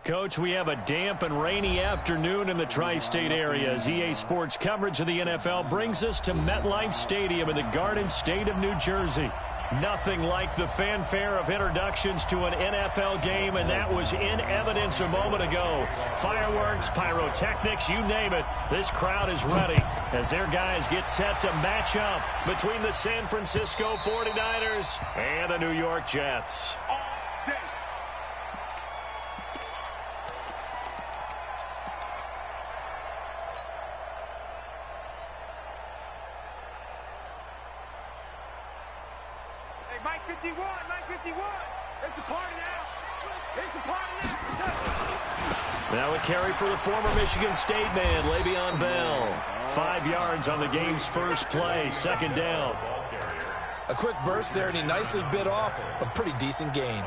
Coach, we have a damp and rainy afternoon in the tri-state area as EA Sports coverage of the NFL brings us to MetLife Stadium in the Garden State of New Jersey. Nothing like the fanfare of introductions to an NFL game, and that was in evidence a moment ago. Fireworks, pyrotechnics, you name it. This crowd is ready as their guys get set to match up between the San Francisco 49ers and the New York Jets. Mike 51, Mike 51. It's a party now. It's a party now. Now a carry for the former Michigan State man, Le'Veon Bell. 5 yards on the game's first play, second down. A quick burst there, and he nicely bit off a pretty decent gain.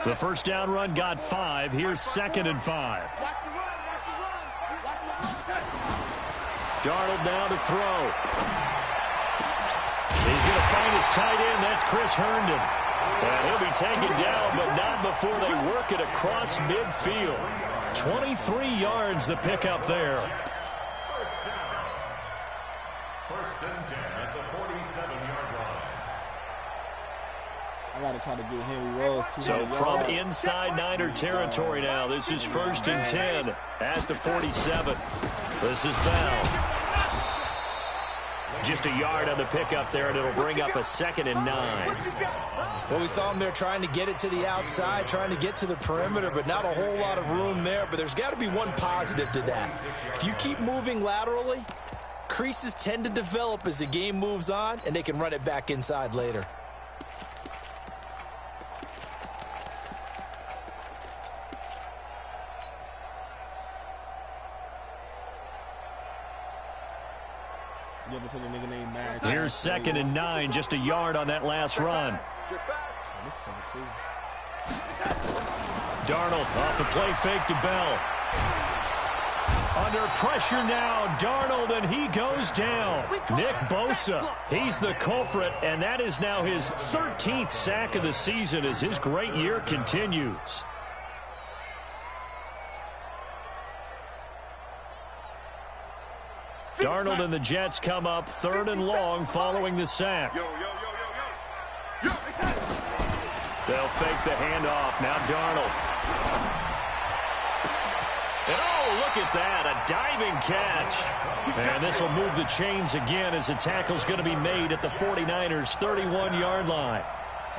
The first down run got 5. Here's 2nd and 5. Darnold now to throw. He's going to find his tight end. That's Chris Herndon. And he'll be taken down, but not before they work it across midfield. 23 yards the pickup there. First and 10 at the 47-yard line. I got to try to get Henry Rose. So from inside Niner territory now, this is 1st and 10 at the 47. This is Bell. Just a yard on the pickup there, and it'll bring up a 2nd and 9. Well, we saw him there trying to get it to the outside, trying to get to the perimeter, but not a whole lot of room there. But there's got to be one positive to that. If you keep moving laterally, creases tend to develop as the game moves on, and they can run it back inside later. Here's 2nd and 9, just a yard on that last run. Darnold off the play fake to Bell. Under pressure now, Darnold, and he goes down. Nick Bosa, he's the culprit, and that is now his 13th sack of the season as his great year continues. Darnold and the Jets come up 3rd and long following the sack. They'll fake the handoff. Now Darnold. And oh, look at that, a diving catch. And this will move the chains again as the tackle's going to be made at the 49ers' 31-yard line.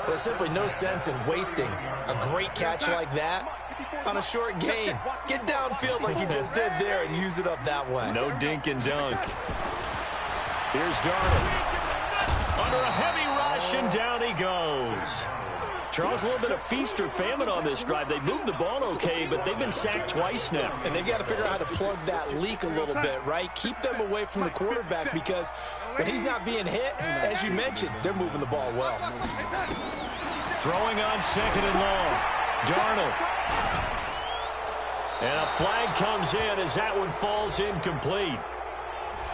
There's simply no sense in wasting a great catch like that on a short gain. Get downfield like he just did there and use it up that way. No dink and dunk. Here's Darnold. Under a heavy rush, and down he goes. Charles, a little bit of feast or famine on this drive. They moved the ball okay, but they've been sacked twice now. And they've got to figure out how to plug that leak a little bit, right? Keep them away from the quarterback because when he's not being hit, as you mentioned, they're moving the ball well. Throwing on 2nd and long. Darnold. And a flag comes in as that one falls incomplete.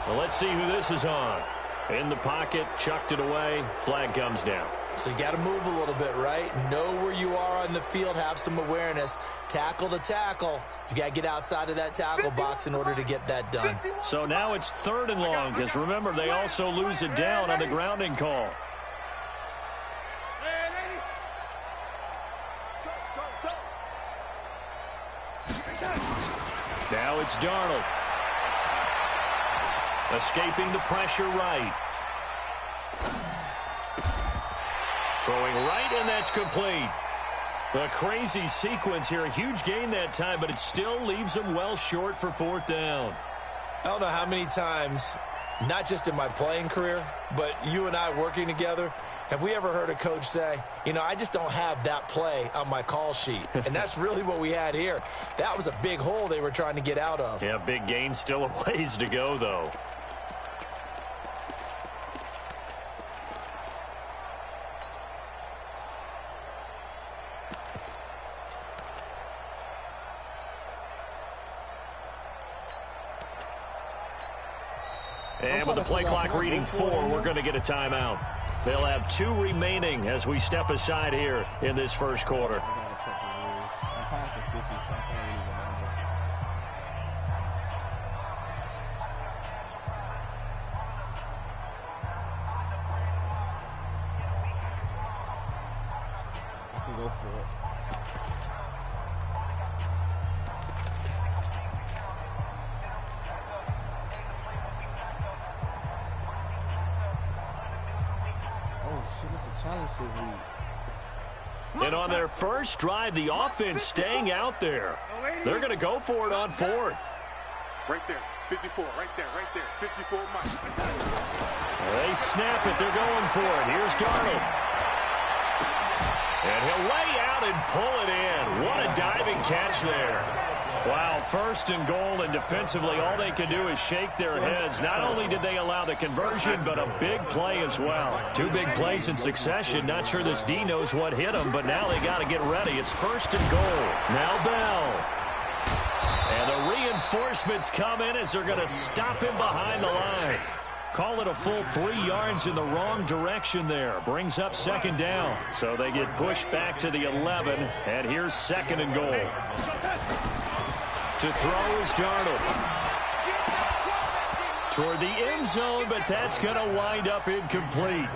Well, let's see who this is on. In the pocket, chucked it away, flag comes down. So you got to move a little bit, right? Know where you are on the field, have some awareness. Tackle to tackle. You got to get outside of that tackle box in order to get that done. So now it's 3rd and long, because remember, they also lose it down on the grounding call. Now it's Darnold. Escaping the pressure right. Throwing right, and that's complete. A crazy sequence here. A huge gain that time, but it still leaves them well short for 4th down. I don't know how many times, not just in my playing career, but you and I working together, have we ever heard a coach say, you know, I just don't have that play on my call sheet. And that's really what we had here. That was a big hole they were trying to get out of. Yeah, big gain, still a ways to go, though. And with the play clock reading 4, we're going to get a timeout. They'll have 2 remaining as we step aside here in this first quarter. Go for it. Oh shit, it's a challenge this week. And on their first drive, the offense staying out there. They're going to go for it on 4th. Right there, 54, right there, 54 Mike. They snap it, they're going for it. Here's Darnold. And he'll lay out and pull it in. What a diving catch there. Wow, 1st and goal, and defensively all they can do is shake their heads. Not only did they allow the conversion, but a big play as well. 2 big plays in succession. Not sure this D knows what hit them, but now they got to get ready. It's 1st and goal. Now Bell. And the reinforcements come in as they're going to stop him behind the line. Call it a full 3 yards in the wrong direction there. Brings up 2nd down. So they get pushed back to the 11, and here's 2nd and goal. To throw is Darnold. Toward the end zone, but that's going to wind up incomplete.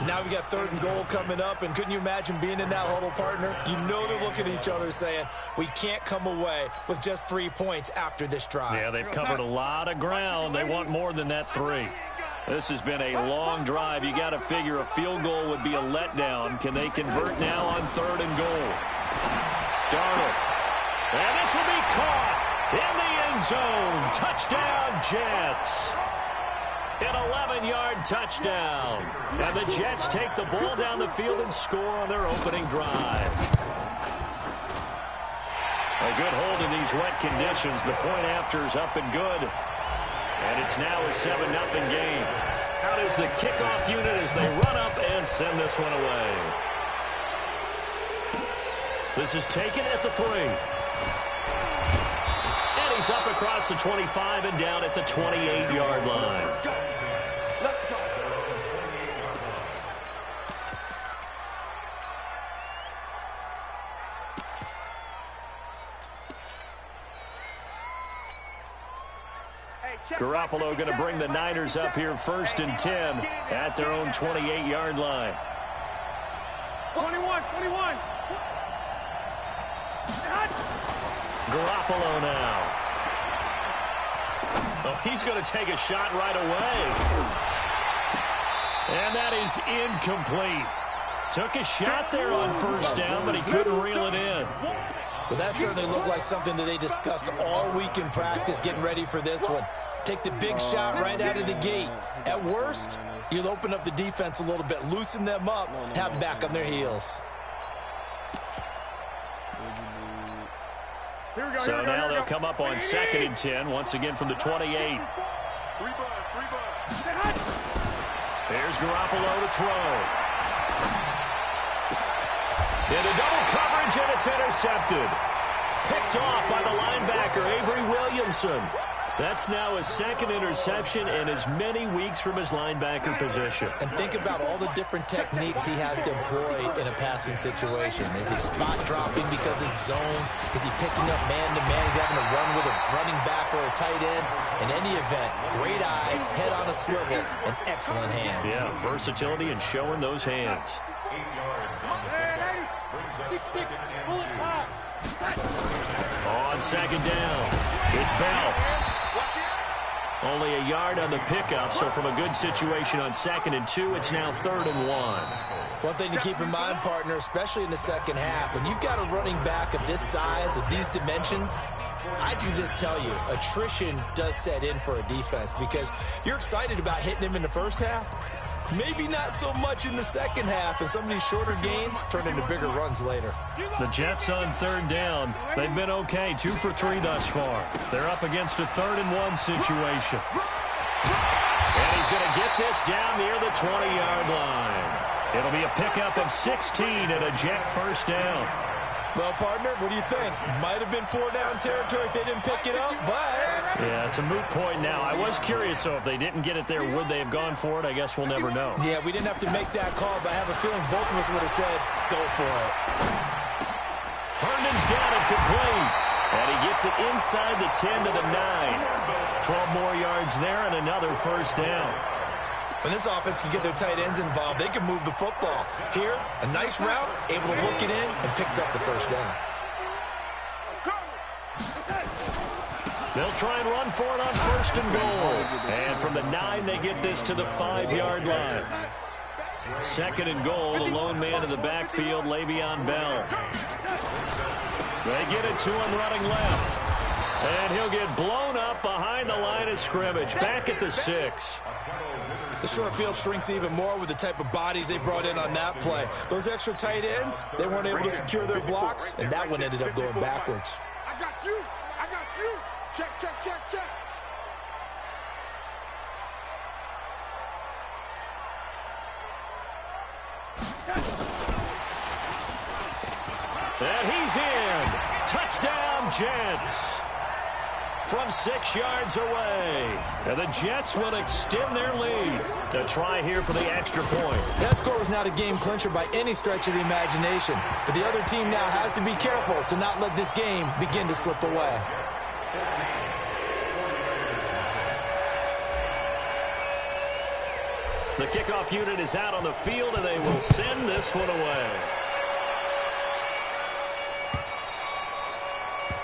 Now we got 3rd and goal coming up, and couldn't you imagine being in that huddle, partner? You know they're looking at each other saying, we can't come away with just 3 points after this drive. Yeah, they've covered a lot of ground. They want more than that 3. This has been a long drive. You got to figure a field goal would be a letdown. Can they convert now on 3rd and goal? Darnold. And this will be caught in the end zone. Touchdown, Jets. An 11-yard touchdown. And the Jets take the ball down the field and score on their opening drive. A good hold in these wet conditions. The point after is up and good. And it's now a 7-0 game. Out is the kickoff unit as they run up and send this one away. This is taken at the 3. And he's up across the 25 and down at the 28-yard line. Let's go. Garoppolo going to bring the Niners up here 1st and 10 at their own 28-yard line. 21. Garoppolo now. Oh, he's going to take a shot right away. And that is incomplete. Took a shot there on 1st down, but he couldn't reel it in. Well, that certainly looked like something that they discussed all week in practice getting ready for this one. Take the big shot right out of the gate. At worst, you'll open up the defense a little bit, loosen them up, have them back on their heels. So now they'll come up on 2nd and 10, once again from the 28. Three bud. There's Garoppolo to throw. Into double coverage, and it's intercepted. Picked off by the linebacker, Avery Williamson. That's now his 2nd interception in as many weeks from his linebacker position. And think about all the different techniques he has to employ in a passing situation. Is he spot dropping because it's zone? Is he picking up man-to-man? Is he having to run with a running back or a tight end? In any event, great eyes, head on a swivel, and excellent hands. Yeah, versatility and showing those hands. 8 yards on the Hey, 6-6, pull it back. On 2nd down, it's Bell. Only a yard on the pickup, so from a good situation on 2nd and 2, it's now 3rd and 1. One thing to keep in mind, partner, especially in the second half, when you've got a running back of this size, of these dimensions, I can just tell you, attrition does set in for a defense because you're excited about hitting him in the first half. Maybe not so much in the second half, and some of these shorter gains turn into bigger runs later. The Jets on 3rd down. They've been okay, 2 for 3 thus far. They're up against a 3rd and 1 situation. And he's going to get this down near the 20-yard line. It'll be a pickup of 16 and a Jet 1st down. Well, partner, what do you think? Might have been 4-down territory if they didn't pick it up, but Yeah, it's a moot point now. I was curious, so if they didn't get it there, would they have gone for it? I guess we'll never know. Yeah, we didn't have to make that call, but I have a feeling both of us would have said, go for it. Herndon's got it complete. And he gets it inside the 10 to the 9. 12 more yards there and another first down. When this offense can get their tight ends involved, they can move the football. Here, a nice route, able to look it in, and picks up the first down. They'll try and run for it on first and goal. And from the 9, they get this to the 5-yard line. Second and goal, the lone man in the backfield, Le'Veon Bell. They get it to him running left. And he'll get blown up behind the line of scrimmage, back at the 6. The short field shrinks even more with the type of bodies they brought in on that play. Those extra tight ends, they weren't able to secure their blocks, and that one ended up going backwards. I got you. I got you. Check, check, check, check. And he's in. Touchdown, Jets. From 6 yards away. And the Jets will extend their lead. To try here for the extra point. That score was not a game clincher by any stretch of the imagination. But the other team now has to be careful to not let this game begin to slip away. The kickoff unit is out on the field, and they will send this one away.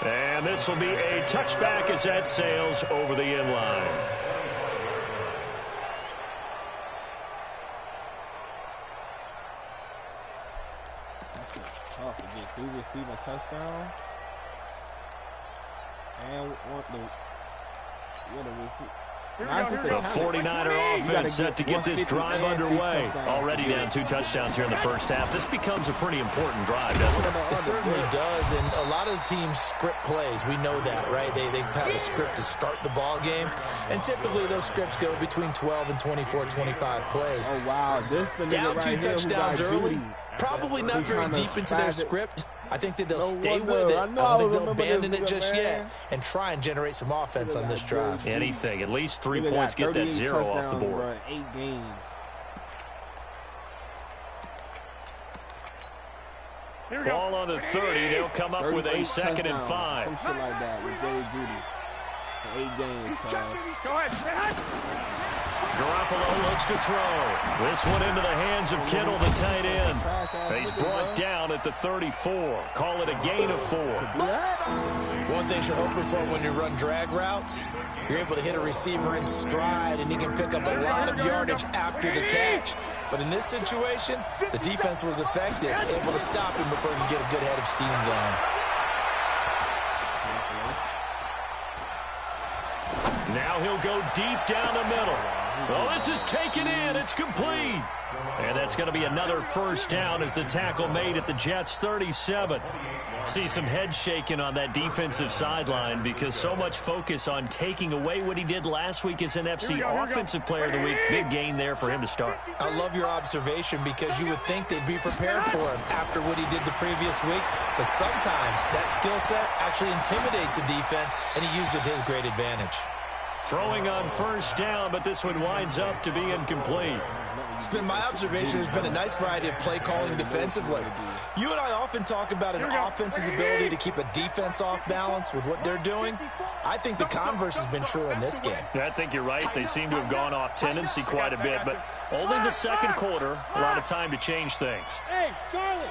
And this will be a touchback as that sails over the end line. That's just tough to get through receiving touchdowns. And the receiver. The 49er offense set to get this drive underway. Already down 2 touchdowns here in the first half. This becomes a pretty important drive, doesn't it? It certainly does, and a lot of the teams script plays. We know that, right? They have a script to start the ball game, and typically those scripts go between 12 and 24, 25 plays. Oh, wow. This the down right 2 touchdowns early. Probably not very deep into their script. I think that they'll stay with it. I don't think they'll abandon it just yet and try and generate some offense on this drive. Anything. At least 3 points, get that 0 off the board. 8 games. Ball on the 30. They'll come up with a second and 5. Some shit like that with Jerry Judy. 8 games. Go ahead. Garoppolo looks to throw. This one into the hands of Kittle, the tight end. He's brought down at the 34. Call it a gain of 4. One thing you're hoping for when you run drag routes, you're able to hit a receiver in stride, and he can pick up a lot of yardage after the catch. But in this situation, the defense was effective, able to stop him before he could get a good head of steam going. Now he'll go deep down the middle. Oh, this is taken in. It's complete. And that's going to be another first down as the tackle made at the Jets' 37. See some head shaking on that defensive sideline because so much focus on taking away what he did last week as NFC Offensive Player of the Week. Big gain there for him to start. I love your observation because you would think they'd be prepared for him after what he did the previous week. But sometimes that skill set actually intimidates a defense, and he used it to his great advantage. Throwing on first down, but this one winds up to be incomplete. It's been my observation there's been a nice variety of play calling defensively. You and I often talk about an offense's ability to keep a defense off balance with what they're doing. I think the converse has been true in this game. I think you're right. They seem to have gone off tendency quite a bit, but only the second quarter, a lot of time to change things. Hey, Charlie.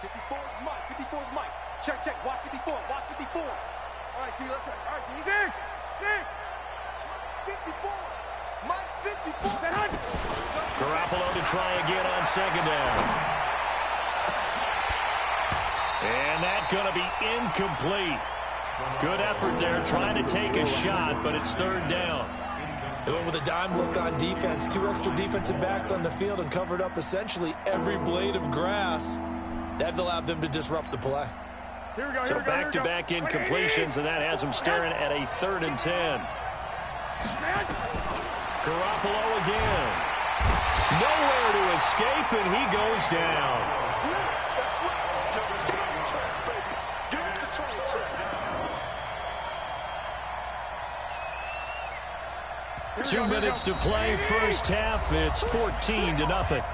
54 is Mike. 54 is Mike. Check, check. Watch 54. Watch 54. All right, T. Let's check. All right, T. 54. Mike's 54. Garoppolo to try again on second down. And that's going to be incomplete. Good effort there trying to take a shot, but it's third down. They went with a dime look on defense. 2 extra defensive backs on the field and covered up essentially every blade of grass. That allowed them to disrupt the play. So back-to-back incompletions, and that has them staring at a 3rd and 10. Garoppolo again. Nowhere to escape, and he goes down. 2 minutes to play, first half. It's 14-0.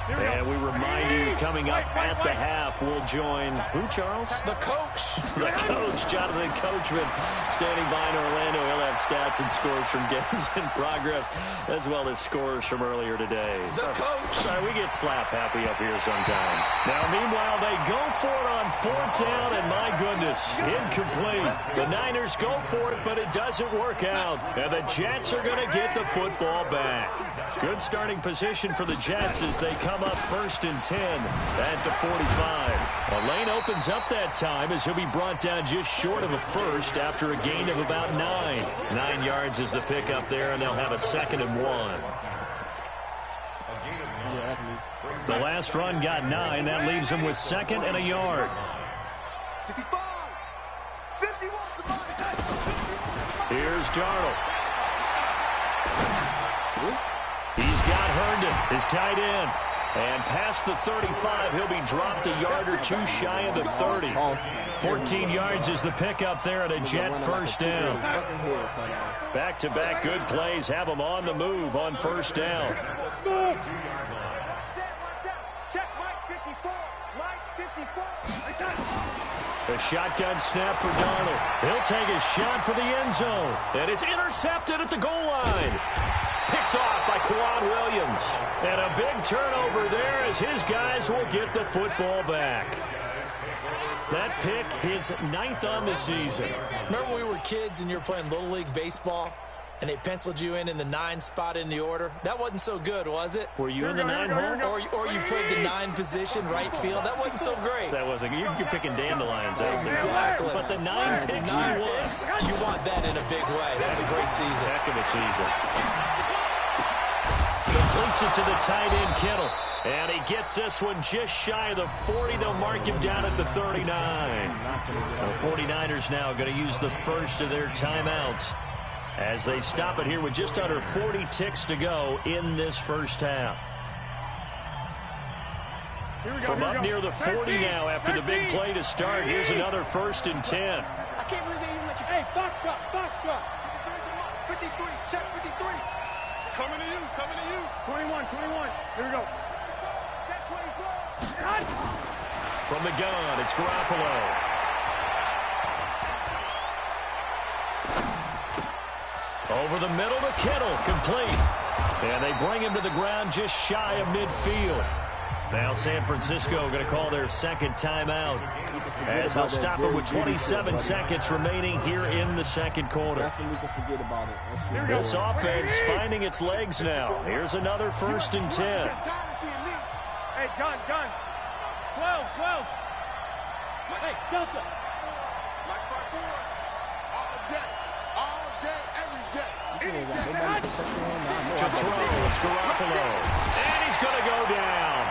And we remind you, coming up at the half, we'll join who, Charles? The coach. The coach, Jonathan Coachman, standing by in Orlando. He'll have stats and scores from games in progress, as well as scores from earlier today. The coach. Sorry, we get slap happy up here sometimes. Now, meanwhile, they go for it on fourth down, and my goodness, incomplete. The Niners go for it, but it doesn't work out. And the Jets are going to get the football back. Good starting position for the Jets as they come up 1st and 10 at the 45. A lane opens up that time as he'll be brought down just short of a first after a gain of about 9. 9 yards is the pickup there, and they'll have a 2nd and 1. The last run got 9. That leaves them with 2nd and a yard. 65, 51. Here's Darnold. He's got Herndon, his tight end. And past the 35, he'll be dropped a yard or 2 shy of the 30. 14 yards is the pickup there at a Jet first down. Back-to-back good plays have them on the move on first down. Check Mike 54. Mike 54. A shotgun snap for Darnold. He'll take a shot for the end zone. And it's intercepted at the goal line. Picked off by Quan Williams. And a big turnover there as his guys will get the football back. That pick, his 9th on the season. Remember we were kids and you were playing Little League Baseball, and they penciled you in the 9 spot in the order? That wasn't so good, was it? Were you in the 9 hole? Or you played the 9 position, right field? That wasn't so great. That wasn't. You're picking dandelions out there. Exactly. But the 9 picks, you want that in a big way. That's a great season. Heck of a season. Completes it to the tight end, Kittle. And he gets this one just shy of the 40. They'll mark him down at the 39. The 49ers now going to use the first of their timeouts as they stop it here with just under 40 ticks to go in this first half. From up near the 40 now after the big play to start. Here's another 1st and 10. I can't believe they even let you. Hey, Foxtrot. 53, check 53. Coming to you. 21. Here we go. Check 24. From the gun, it's Garoppolo. Over the middle to Kittle, complete. And they bring him to the ground just shy of midfield. Now San Francisco going to call their 2nd timeout as they'll stop it with 27 seconds remaining here in the 2nd quarter. This offense finding its legs now. Here's another 1st and 10. Hey, gun. 12. Hey, Delta. Mike 54. All day, every day. To throw, it's Garoppolo. And he's going to go down.